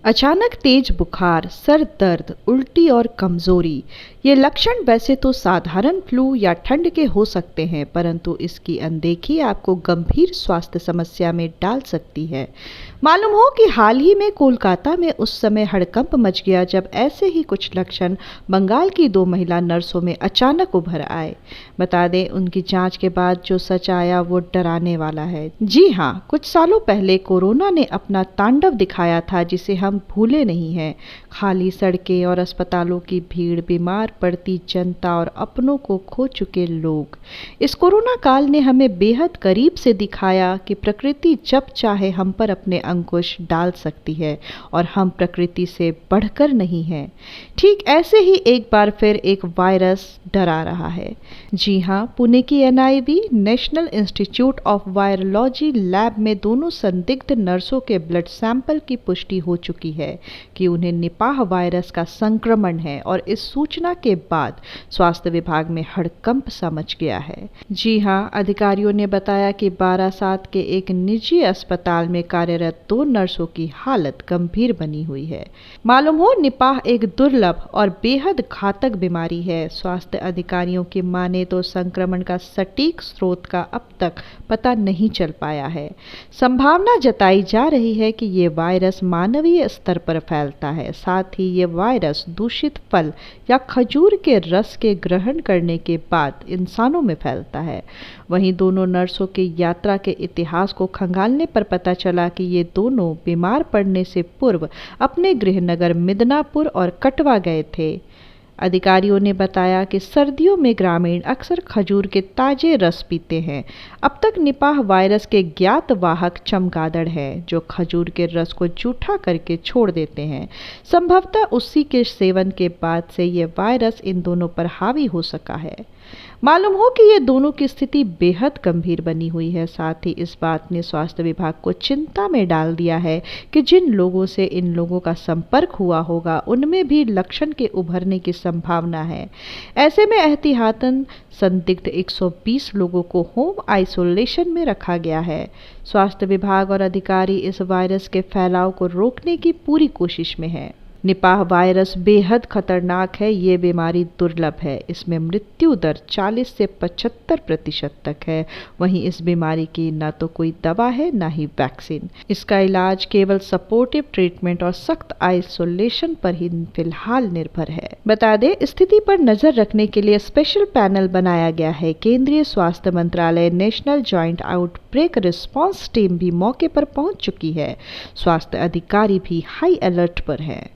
अचानक तेज बुखार, सर दर्द, उल्टी और कमजोरी। ये लक्षण वैसे तो साधारण फ्लू या ठंड के हो सकते हैं, परंतु इसकी अनदेखी आपको गंभीर स्वास्थ्य समस्या में डाल सकती है। मालूम हो कि हाल ही में कोलकाता में उस समय हड़कंप मच गया जब ऐसे ही कुछ लक्षण बंगाल की 2 महिला नर्सों में अचानक उभर आए। बता दें, उनकी जांच के बाद जो सच आया वो डराने वाला है। जी हाँ, कुछ सालों पहले कोरोना ने अपना तांडव दिखाया था, जिसे हम भूले नहीं हैं। खाली सड़कें और अस्पतालों की भीड़, बीमार पड़ती जनता और अपनों को खो चुके लोग। इस कोरोना काल ने हमें बेहद करीब से दिखाया कि प्रकृति जब चाहे हम पर अपने अंकुश डाल सकती है और हम प्रकृति से बढ़कर नहीं हैं। ठीक ऐसे ही एक बार फिर एक वायरस डरा रहा है। जी हाँ, पुणे की NIV national institute of virology lab में दोनों संदिग्ध नर्सों के ब्लड सैंपल की पुष्टि हो चुकी है कि उन्हें निपाह वायरस का संक्रमण है, और इस सूचना के बाद स्वास्थ्य विभाग में हड़कंप सा मच गया है। जी हाँ, अधिकारियों ने बताया कि बारासात के एक निजी अस्पताल में कार्यरत 2 नर्सों की हालत गंभीर बनी हुई है। मालूम हो, निपाह एक दुर्लभ और बेहद घातक बीमारी है। स्वास्थ्य अधिकारियों की माने तो संक्रमण का सटीक स्रोत का अब तक पता नहीं चल पाया है। संभावना जताई जा रही है कि ये वायरस मानवीय स्तर पर फैलता है। साथ ही ये वायरस दूषित फल या खजूर के रस के ग्रहण करने के बाद इंसानों में फैलता है। वहीं दोनों नर्सों की यात्रा के इतिहास को खंगालने पर पता चला कि ये दोनों बीमार पड़ने से पूर्व अपने गृहनगर मिदनापुर और कटवा गए थे। अधिकारियों ने बताया कि सर्दियों में ग्रामीण अक्सर खजूर के ताजे रस पीते हैं। अब तक निपाह वायरस के ज्ञात वाहक चमगादड़ है, जो खजूर के रस को जूठा करके छोड़ देते हैं। संभवतः उसी के सेवन के बाद से ये वायरस इन दोनों पर हावी हो सका है। मालूम हो कि ये दोनों की स्थिति बेहद गंभीर बनी हुई है। साथ ही इस बात ने स्वास्थ्य विभाग को चिंता में डाल दिया है कि जिन लोगों से इन लोगों का संपर्क हुआ होगा, उनमें भी लक्षण के उभरने की संभावना है। ऐसे में एहतियातन संदिग्ध 120 लोगों को होम आइसोलेशन में रखा गया है। स्वास्थ्य विभाग और अधिकारी इस वायरस के फैलाव को रोकने की पूरी कोशिश में है। निपाह वायरस बेहद खतरनाक है। ये बीमारी दुर्लभ है। इसमें मृत्यु दर 40 से 75% तक है। वहीं इस बीमारी की ना तो कोई दवा है, ना ही वैक्सीन। इसका इलाज केवल सपोर्टिव ट्रीटमेंट और सख्त आइसोलेशन पर ही फिलहाल निर्भर है। बता दें, स्थिति पर नजर रखने के लिए स्पेशल पैनल बनाया गया है। केंद्रीय स्वास्थ्य मंत्रालय national joint outbreak response team भी मौके पर पहुंच चुकी है। स्वास्थ्य अधिकारी भी हाई अलर्ट पर हैं।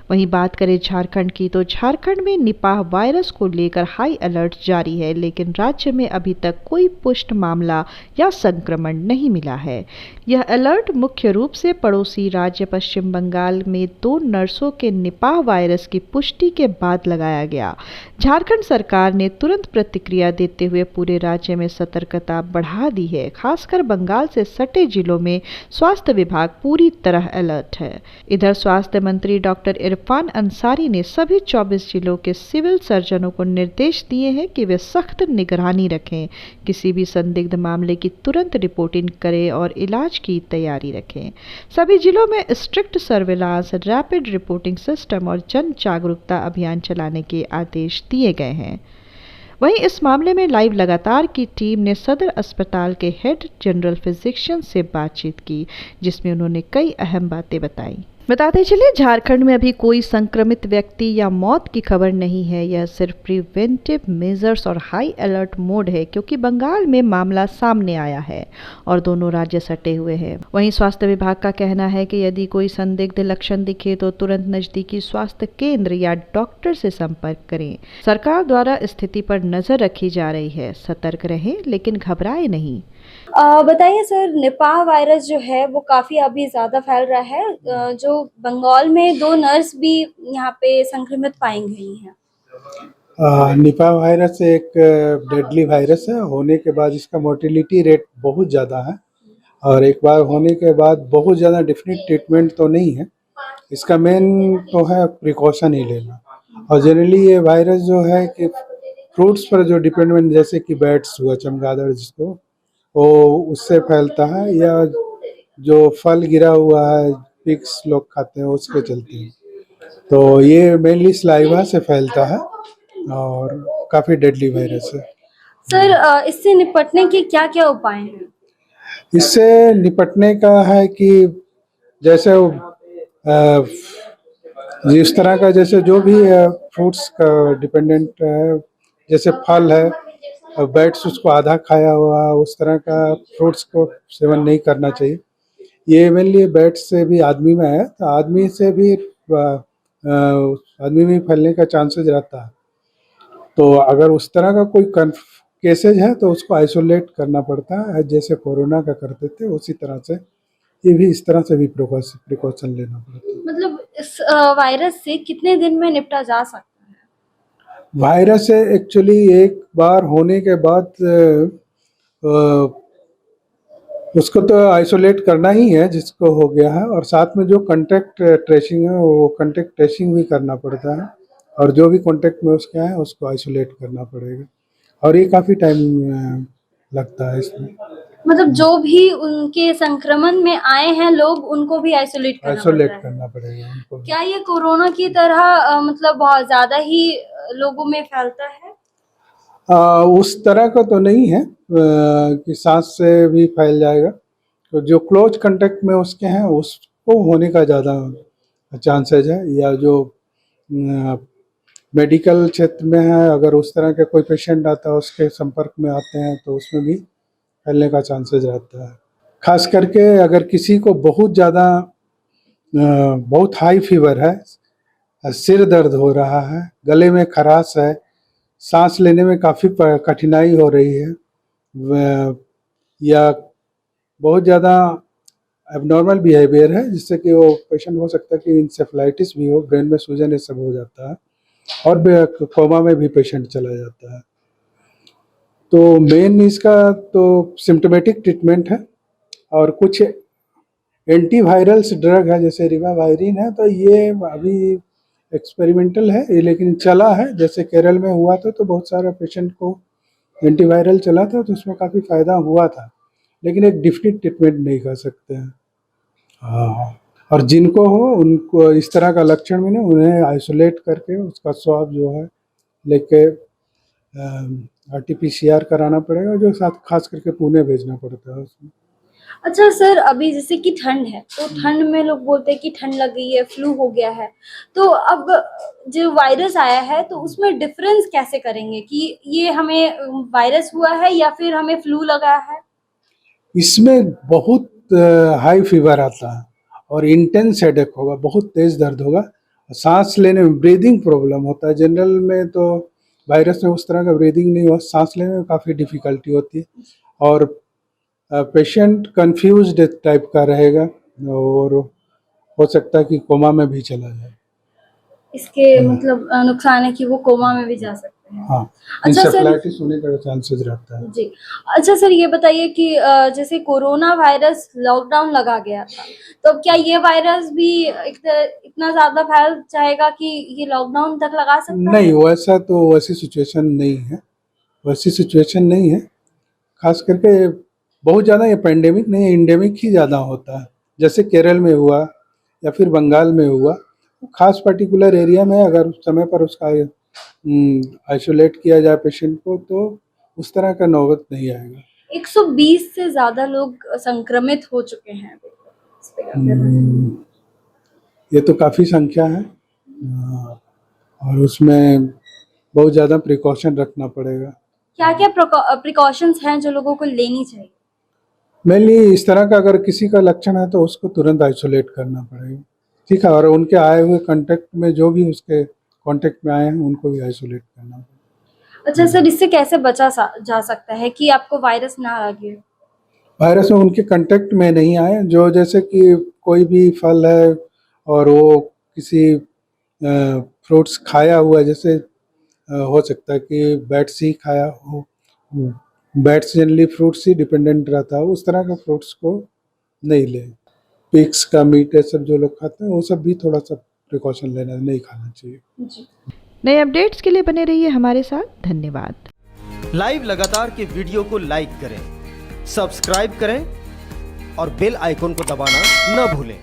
वहीं बात करें झारखंड की, तो झारखंड में निपाह वायरस को लेकर हाई अलर्ट जारी है, लेकिन राज्य में अभी तक कोई पुष्ट मामला या संक्रमण नहीं मिला है। यह अलर्ट मुख्य रूप से पड़ोसी राज्य पश्चिम बंगाल में 2 नर्सों के निपाह वायरस की पुष्टि के बाद लगाया गया। झारखंड सरकार ने तुरंत प्रतिक्रिया देते हुए पूरे राज्य में सतर्कता बढ़ा दी है। खासकर बंगाल से सटे जिलों में स्वास्थ्य विभाग पूरी तरह अलर्ट है। इधर स्वास्थ्य मंत्री डॉक्टर इरफान अंसारी ने सभी 24 जिलों के सिविल सर्जनों को निर्देश दिए हैं कि वे सख्त निगरानी रखें, किसी भी संदिग्ध मामले की तुरंत रिपोर्टिंग करें और इलाज की तैयारी रखें। सभी जिलों में strict surveillance, rapid reporting system और जन जागरूकता अभियान चलाने के आदेश दिए गए हैं। वहीं इस मामले में लाइव लगातार की टीम ने सदर अस्पताल के हेड जनरल फिजिशियन से बातचीत की, जिसमें उन्होंने कई अहम बातें बताई। बताते चलिए, झारखंड में अभी कोई संक्रमित व्यक्ति या मौत की खबर नहीं है। यह सिर्फ प्रिवेंटिव मेजर्स और हाई अलर्ट मोड है, क्योंकि बंगाल में मामला सामने आया है और दोनों राज्य सटे हुए हैं। वहीं स्वास्थ्य विभाग का कहना है कि यदि कोई संदिग्ध लक्षण दिखे तो तुरंत नजदीकी स्वास्थ्य केंद्र या डॉक्टर से संपर्क करें। सरकार द्वारा स्थिति पर नजर रखी जा रही है। सतर्क रहें, लेकिन घबराए नहीं। बताइए सर, निपाह वायरस जो है वो काफ़ी अभी ज़्यादा फैल रहा है। जो बंगाल में 2 नर्स भी यहाँ पे संक्रमित पाई गई हैं। निपाह वायरस एक डेडली वायरस है। होने के बाद इसका मोर्टेलिटी रेट बहुत ज़्यादा है, और एक बार होने के बाद बहुत ज़्यादा डेफिनेट ट्रीटमेंट तो नहीं है। इसका मेन तो है प्रिकॉशन ही लेना। और जनरली ये वायरस जो है कि फ्रूट्स पर जो डिपेंडेंट, जैसे कि बैट्स हुआ, चमगादड़ जिसको, वो उससे फैलता है, या जो फल गिरा हुआ है पिग्स लोग खाते हैं उसके चलते हैं। तो ये मेनली सलाइवा से फैलता है और काफ़ी डेडली वायरस है। सर इससे निपटने के क्या क्या उपाय हैं? इससे निपटने का है कि जैसे जिस तरह का जैसे जो भी फ्रूट्स का डिपेंडेंट है, जैसे फल है, बैट्स उसको आधा खाया हुआ उस तरह का फ्रूट्स को सेवन नहीं करना चाहिए। ये मेनली बैट्स से भी आदमी में है, तो आदमी से भी आदमी में फैलने का चांसेस रहता है। तो अगर उस तरह का कोई केसेज है तो उसको आइसोलेट करना पड़ता है, जैसे कोरोना का करते थे उसी तरह से ये भी इस तरह से भी प्रिकॉशन लेना पड़ता है। मतलब इस वायरस से कितने दिन में निपटा जा सकता है? वायरस है एक्चुअली एक बार होने के बाद उसको तो आइसोलेट करना ही है जिसको हो गया है, और साथ में जो कांटेक्ट ट्रेसिंग है वो कांटेक्ट ट्रेसिंग भी करना पड़ता है, और जो भी कांटेक्ट में उसके है उसको आइसोलेट करना पड़ेगा, और ये काफ़ी टाइम लगता है इसमें। मतलब जो भी उनके संक्रमण में आए हैं लोग, उनको भी आइसोलेट करना पड़ेगा उनको। क्या ये कोरोना की तरह मतलब बहुत ज्यादा ही लोगों में फैलता है? उस तरह का तो नहीं है कि सांस से भी फैल जाएगा, तो जो क्लोज कांटेक्ट में उसके हैं उसको होने का ज़्यादा चांसेज है, या जो मेडिकल क्षेत्र में है अगर उस तरह के कोई पेशेंट आता है उसके संपर्क में आते हैं तो उसमें भी फैलने का चांसेस रहता है। खास करके अगर किसी को बहुत ज़्यादा बहुत हाई फीवर है, सिर दर्द हो रहा है, गले में खराश है, सांस लेने में काफ़ी कठिनाई हो रही है, या बहुत ज़्यादा एबनॉर्मल बिहेवियर है जिससे कि वो पेशेंट हो सकता है कि इंसेफेलाइटिस भी हो, ब्रेन में सूजन ये सब हो जाता है, और कोमा में भी पेशेंट चला जाता है। तो मेन इसका तो सिम्टोमेटिक ट्रीटमेंट है, और कुछ एंटीवायरल्स ड्रग है जैसे रिवावायरिन है, तो ये अभी एक्सपेरिमेंटल है ये, लेकिन चला है। जैसे केरल में हुआ था तो बहुत सारा पेशेंट को एंटीवायरल चला था तो उसमें काफ़ी फ़ायदा हुआ था, लेकिन एक डिफिनिट ट्रीटमेंट नहीं कर सकते हैं। हाँ, और जिनको हो उनको इस तरह का लक्षण भी नहीं, उन्हें आइसोलेट करके उसका स्वाब जो है लेके RT-PCR कराना पड़ेगा, जो साथ खास करके पुणे भेजना पड़ता है उसमें। अच्छा सर, अभी जैसे कि ठंड है तो ठंड में लोग बोलते हैं कि ठंड लग गई है, फ्लू हो गया है, तो अब जो वायरस आया है तो उसमें डिफरेंस कैसे करेंगे कि ये हमें वायरस हुआ है या फिर हमें फ्लू लगा है? इसमें बहुत हाई फीवर आता है और इंटेंस हेडेक होगा, बहुत तेज दर्द होगा, सांस लेने में ब्रीदिंग प्रॉब्लम होता है। जनरल में तो वायरस में उस तरह का ब्रीदिंग नहीं हुआ, सांस लेने में काफ़ी डिफ़िकल्टी होती है, और पेशेंट कंफ्यूज्ड टाइप का रहेगा, और हो सकता है कि कोमा में भी चला जाए। इसके मतलब नुकसान है कि वो कोमा में भी जा सकते हैं। हाँ, अच्छा सर, इंसेफेलाइटिस होने का चांसेस रहता है। जी। अच्छा सर, ये बताइए कि जैसे कोरोना वायरस लॉकडाउन लगा गया था, तो अब क्या ये वायरस भी इतना ज़्यादा फैल जाएगा कि ये लॉकडाउन तक लगा सकता है? नहीं, वैसी सिचुएशन नहीं है, वैसी सिचुएशन नहीं है। खास करके बहुत ज़्यादा ये पेंडेमिक नहीं है, एंडेमिक ही ज़्यादा होता है, जैसे केरल में हुआ या फिर बंगाल में हुआ। खास पर्टिकुलर एरिया में अगर उस समय पर उसका आइसोलेट किया जाए पेशेंट को तो उस तरह का नौबत नहीं आएगा। 120 से ज़्यादा लोग संक्रमित हो चुके हैं अभी तक। इस पे क्या कहना है? ये तो काफ़ी संख्या है, और उसमें बहुत ज़्यादा प्रिकॉशन रखना पड़ेगा। क्या-क्या प्रिकॉशंस हैं जो लोगों को लेनी चाहिए? मेनली इस तरह का अगर किसी का लक्षण है तो उसको तुरंत आइसोलेट करना पड़ेगा, ठीक है, और उनके आए हुए कांटेक्ट में जो भी उसके कांटेक्ट में आए हैं उनको भी आइसोलेट करना पड़ेगा। अच्छा सर, इससे कैसे बचा जा सकता है कि आपको वायरस ना लगे? वायरस में उनके कांटेक्ट में नहीं आए, जो जैसे कि कोई भी फल है और वो किसी फ्रूट्स खाया हुआ है, जैसे हो सकता है कि बैट्स ही खाया हो, बैट्स जनरली फ्रूट्स ही डिपेंडेंट रहता है, उस तरह का फ्रूट्स को नहीं लें। पिग्स का मीट ये सब जो लोग खाते हैं वो सब भी थोड़ा सा प्रिकॉशन लेना, नहीं खाना चाहिए। जी। नए अपडेट्स के लिए बने रहिए हमारे साथ। धन्यवाद। लाइव लगातार के वीडियो को लाइक करें, सब्सक्राइब करें और बेल आइकन को दबाना न भूलें।